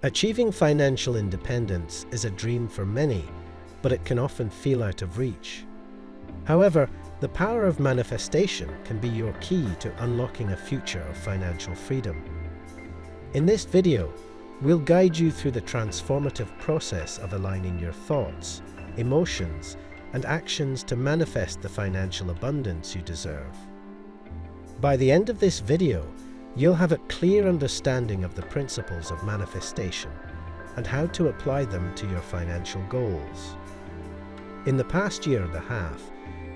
Achieving financial independence is a dream for many, but it can often feel out of reach. However, the power of manifestation can be your key to unlocking a future of financial freedom. In this video, we'll guide you through the transformative process of aligning your thoughts, emotions, and actions to manifest the financial abundance you deserve. By the end of this video, you'll have a clear understanding of the principles of manifestation and how to apply them to your financial goals. In the past year and a half,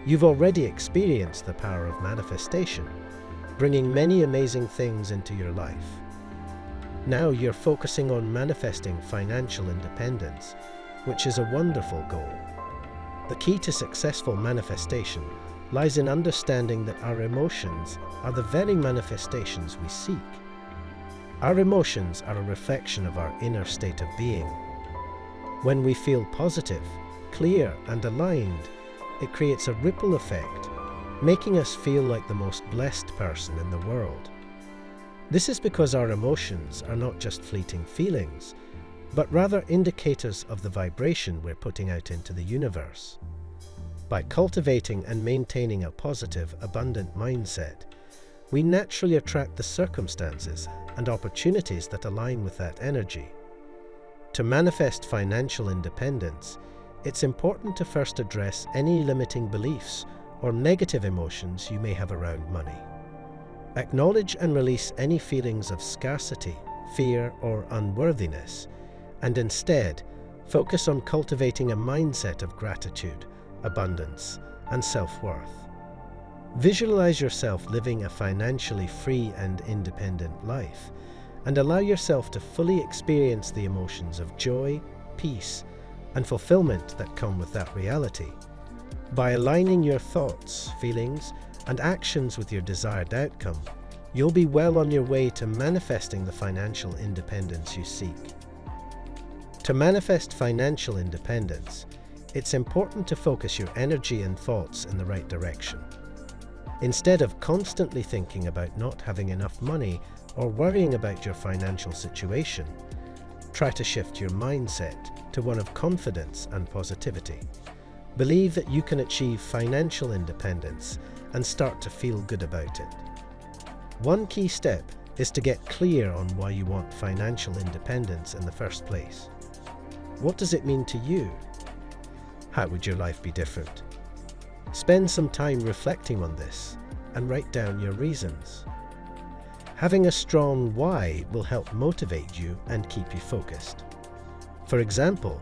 you've already experienced the power of manifestation, bringing many amazing things into your life. Now you're focusing on manifesting financial independence, which is a wonderful goal. The key to successful manifestation lies in understanding that our emotions are the very manifestations we seek. Our emotions are a reflection of our inner state of being. When we feel positive, clear, and aligned, it creates a ripple effect, making us feel like the most blessed person in the world. This is because our emotions are not just fleeting feelings, but rather indicators of the vibration we're putting out into the universe. By cultivating and maintaining a positive, abundant mindset, we naturally attract the circumstances and opportunities that align with that energy. To manifest financial independence, it's important to first address any limiting beliefs or negative emotions you may have around money. Acknowledge and release any feelings of scarcity, fear, or unworthiness, and instead focus on cultivating a mindset of gratitude, abundance, and self-worth. Visualize yourself living a financially free and independent life, and allow yourself to fully experience the emotions of joy, peace, and fulfillment that come with that reality. By aligning your thoughts, feelings, and actions with your desired outcome, you'll be well on your way to manifesting the financial independence you seek. To manifest financial independence, it's important to focus your energy and thoughts in the right direction. Instead of constantly thinking about not having enough money or worrying about your financial situation, try to shift your mindset to one of confidence and positivity. Believe that you can achieve financial independence and start to feel good about it. One key step is to get clear on why you want financial independence in the first place. What does it mean to you? How would your life be different? Spend some time reflecting on this and write down your reasons. Having a strong why will help motivate you and keep you focused. For example,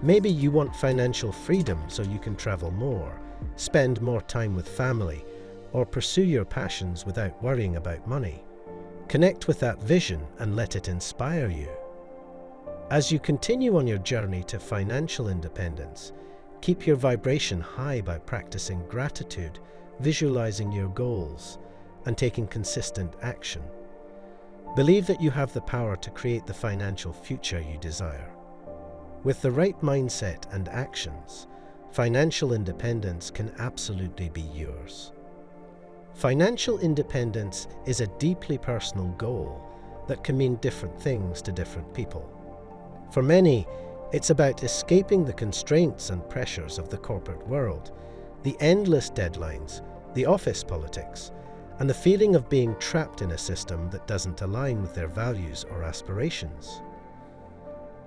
maybe you want financial freedom so you can travel more, spend more time with family, or pursue your passions without worrying about money. Connect with that vision and let it inspire you. As you continue on your journey to financial independence, keep your vibration high by practicing gratitude, visualizing your goals, and taking consistent action. Believe that you have the power to create the financial future you desire. With the right mindset and actions, financial independence can absolutely be yours. Financial independence is a deeply personal goal that can mean different things to different people. For many, it's about escaping the constraints and pressures of the corporate world, the endless deadlines, the office politics, and the feeling of being trapped in a system that doesn't align with their values or aspirations.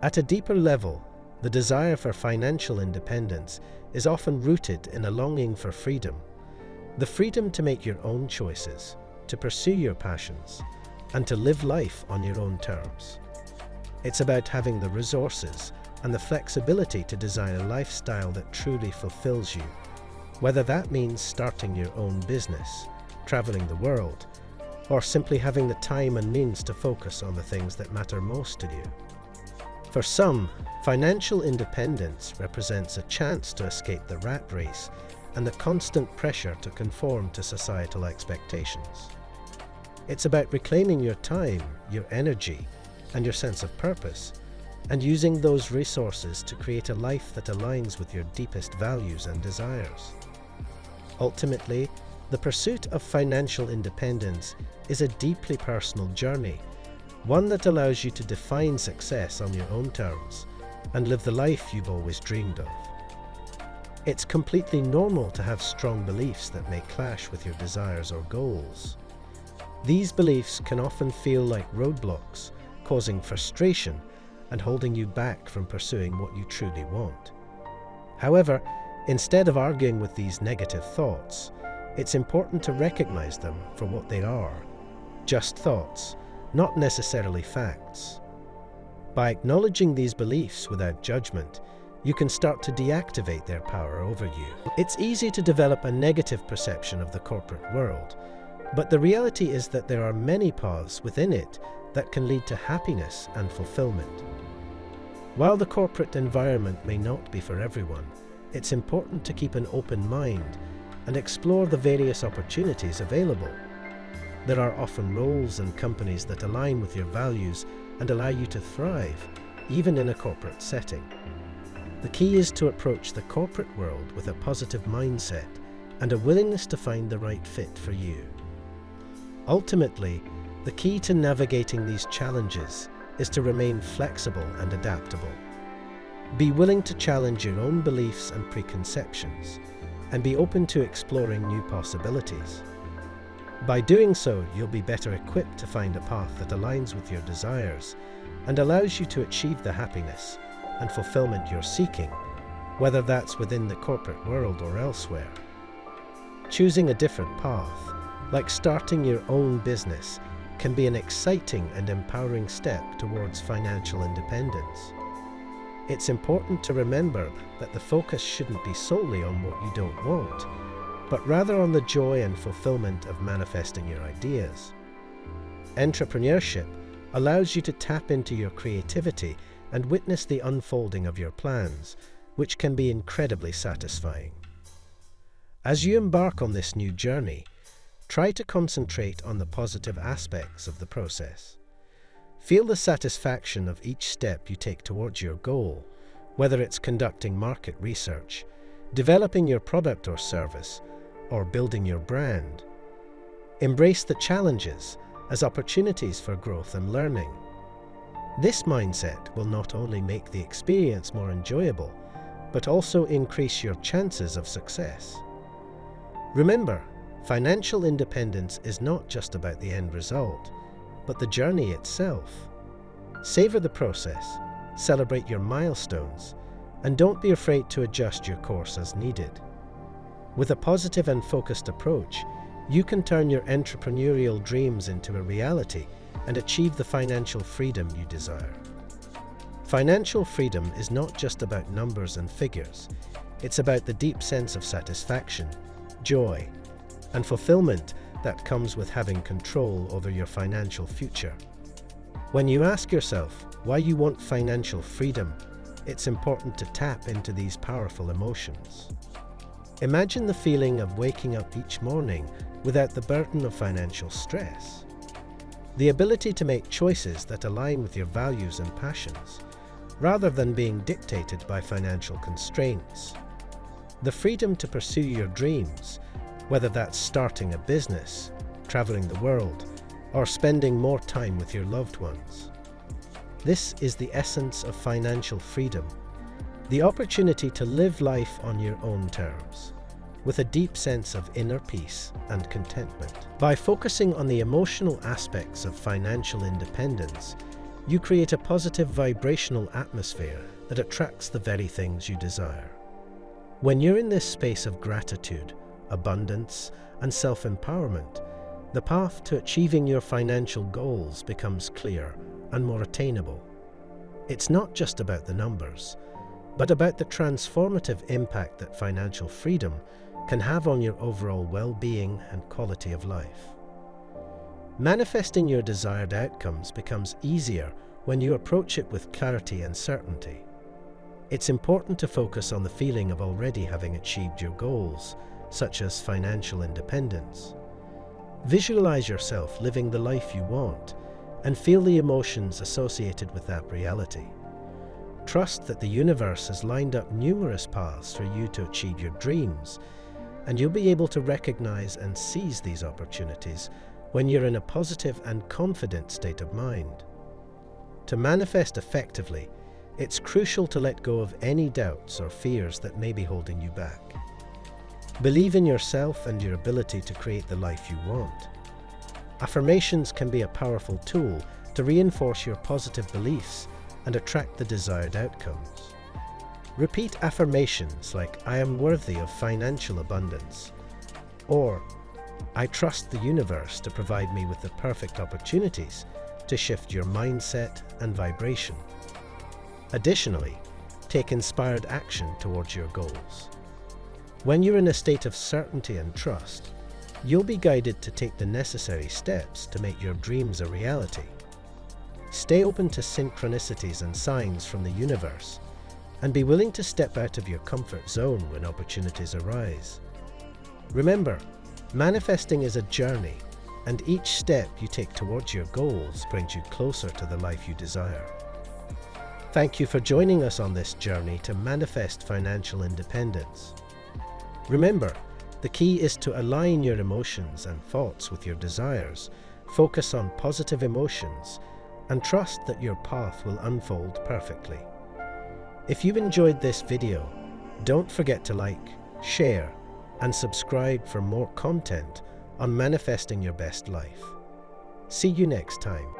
At a deeper level, the desire for financial independence is often rooted in a longing for freedom. The freedom to make your own choices, to pursue your passions, and to live life on your own terms. It's about having the resources and the flexibility to design a lifestyle that truly fulfills you, whether that means starting your own business, traveling the world, or simply having the time and means to focus on the things that matter most to you. For some, financial independence represents a chance to escape the rat race and the constant pressure to conform to societal expectations. It's about reclaiming your time, your energy, and your sense of purpose, and using those resources to create a life that aligns with your deepest values and desires. Ultimately, the pursuit of financial independence is a deeply personal journey, one that allows you to define success on your own terms and live the life you've always dreamed of. It's completely normal to have strong beliefs that may clash with your desires or goals. These beliefs can often feel like roadblocks, causing frustration and holding you back from pursuing what you truly want. However, instead of arguing with these negative thoughts, it's important to recognize them for what they are, just thoughts, not necessarily facts. By acknowledging these beliefs without judgment, you can start to deactivate their power over you. It's easy to develop a negative perception of the corporate world, but the reality is that there are many paths within it that can lead to happiness and fulfillment. While the corporate environment may not be for everyone, it's important to keep an open mind and explore the various opportunities available. There are often roles and companies that align with your values and allow you to thrive, even in a corporate setting. The key is to approach the corporate world with a positive mindset and a willingness to find the right fit for you. Ultimately, the key to navigating these challenges is to remain flexible and adaptable. Be willing to challenge your own beliefs and preconceptions, and be open to exploring new possibilities. By doing so, you'll be better equipped to find a path that aligns with your desires and allows you to achieve the happiness and fulfillment you're seeking, whether that's within the corporate world or elsewhere. Choosing a different path, like starting your own business, can be an exciting and empowering step towards financial independence. It's important to remember that the focus shouldn't be solely on what you don't want, but rather on the joy and fulfillment of manifesting your ideas. Entrepreneurship allows you to tap into your creativity and witness the unfolding of your plans, which can be incredibly satisfying. As you embark on this new journey, try to concentrate on the positive aspects of the process. Feel the satisfaction of each step you take towards your goal, whether it's conducting market research, developing your product or service, or building your brand. Embrace the challenges as opportunities for growth and learning. This mindset will not only make the experience more enjoyable, but also increase your chances of success. Remember, financial independence is not just about the end result, but the journey itself. Savor the process, celebrate your milestones, and don't be afraid to adjust your course as needed. With a positive and focused approach, you can turn your entrepreneurial dreams into a reality and achieve the financial freedom you desire. Financial freedom is not just about numbers and figures. It's about the deep sense of satisfaction, joy, and fulfillment that comes with having control over your financial future. When you ask yourself why you want financial freedom, it's important to tap into these powerful emotions. Imagine the feeling of waking up each morning without the burden of financial stress. The ability to make choices that align with your values and passions, rather than being dictated by financial constraints. The freedom to pursue your dreams, whether that's starting a business, traveling the world, or spending more time with your loved ones. This is the essence of financial freedom, the opportunity to live life on your own terms, with a deep sense of inner peace and contentment. By focusing on the emotional aspects of financial independence, you create a positive vibrational atmosphere that attracts the very things you desire. When you're in this space of gratitude, abundance, and self-empowerment, the path to achieving your financial goals becomes clear and more attainable. It's not just about the numbers, but about the transformative impact that financial freedom can have on your overall well-being and quality of life. Manifesting your desired outcomes becomes easier when you approach it with clarity and certainty. It's important to focus on the feeling of already having achieved your goals, such as financial independence. Visualize yourself living the life you want and feel the emotions associated with that reality. Trust that the universe has lined up numerous paths for you to achieve your dreams, and you'll be able to recognize and seize these opportunities when you're in a positive and confident state of mind. To manifest effectively, it's crucial to let go of any doubts or fears that may be holding you back. Believe in yourself and your ability to create the life you want. Affirmations can be a powerful tool to reinforce your positive beliefs and attract the desired outcomes. Repeat affirmations like "I am worthy of financial abundance," or "I trust the universe to provide me with the perfect opportunities," to shift your mindset and vibration. Additionally, take inspired action towards your goals. When you're in a state of certainty and trust, you'll be guided to take the necessary steps to make your dreams a reality. Stay open to synchronicities and signs from the universe, and be willing to step out of your comfort zone when opportunities arise. Remember, manifesting is a journey, and each step you take towards your goals brings you closer to the life you desire. Thank you for joining us on this journey to manifest financial independence. Remember, the key is to align your emotions and thoughts with your desires, focus on positive emotions, and trust that your path will unfold perfectly. If you've enjoyed this video, don't forget to like, share, and subscribe for more content on manifesting your best life. See you next time.